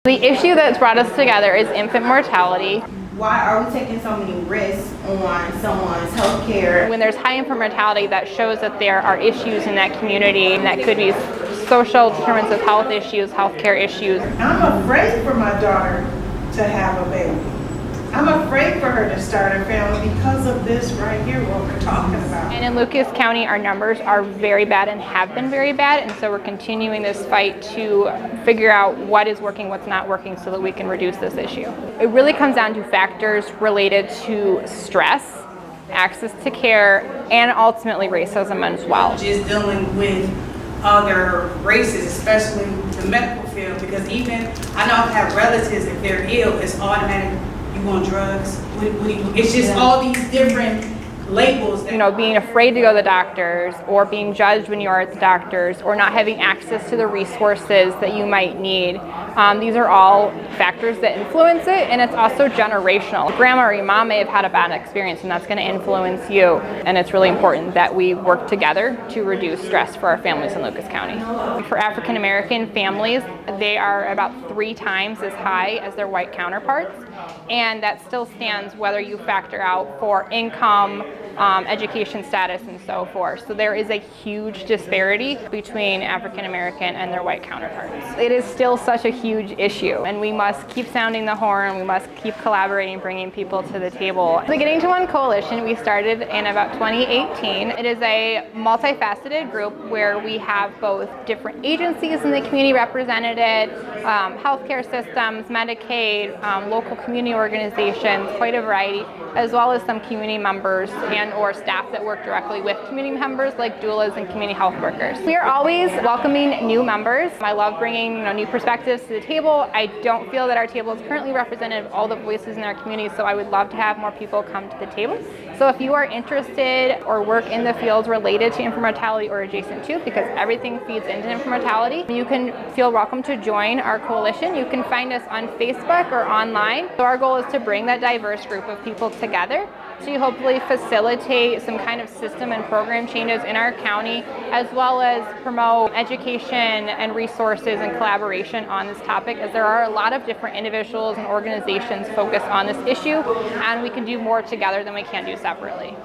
The issue that's brought us together is infant mortality. Why are we taking so many risks on someone's health care? When there's high infant mortality, that shows that there are issues in that community, and that could be social determinants of health issues, healthcare issues. I'm afraid for my daughter to have a baby. I'm afraid for her to start a family because of this right here, what we're talking about. And in Lucas County, our numbers are very bad and have been very bad, and so we're continuing this fight to figure out what is working, what's not working, so that we can reduce this issue. It really comes down to factors related to stress, access to care, and ultimately racism as well. Just dealing with other races, especially the medical field, because even I know I've had relatives, if they're ill, it's automatic. You want drugs? It's just all these different labels. Being afraid to go to the doctors, or being judged when you are at the doctors, or not having access to the resources that you might need. These are all factors that influence it, and it's also generational. Grandma or your mom may have had a bad experience, and that's going to influence you. And it's really important that we work together to reduce stress for our families in Lucas County. For African American families, they are about 3 times as high as their white counterparts, and that still stands whether you factor out for income, education status, and so forth. So there is a huge disparity between African American and their white counterparts. It is still such a huge issue, and we must keep sounding the horn. We must keep collaborating, bringing people to the table. The Getting to One Coalition we started in about 2018. It is a multifaceted group where we have both different agencies in the community represented, healthcare systems, Medicaid, local community organizations, quite a variety, as well as some community members and or staff that work directly with community members like doulas and community health workers. We are always welcoming new members. I love bringing new perspectives to the table. I don't feel that our table is currently representative of all the voices in our community, so I would love to have more people come to the table. So if you are interested or work in the fields related to infant mortality or adjacent to, because everything feeds into infant mortality, you can feel welcome to join our coalition. You can find us on Facebook or online. So our goal is to bring that diverse group of people together to hopefully facilitate some kind of system and program changes in our county, as well as promote education and resources and collaboration on this topic, as there are a lot of different individuals and organizations focused on this issue, and we can do more together than we can do separately.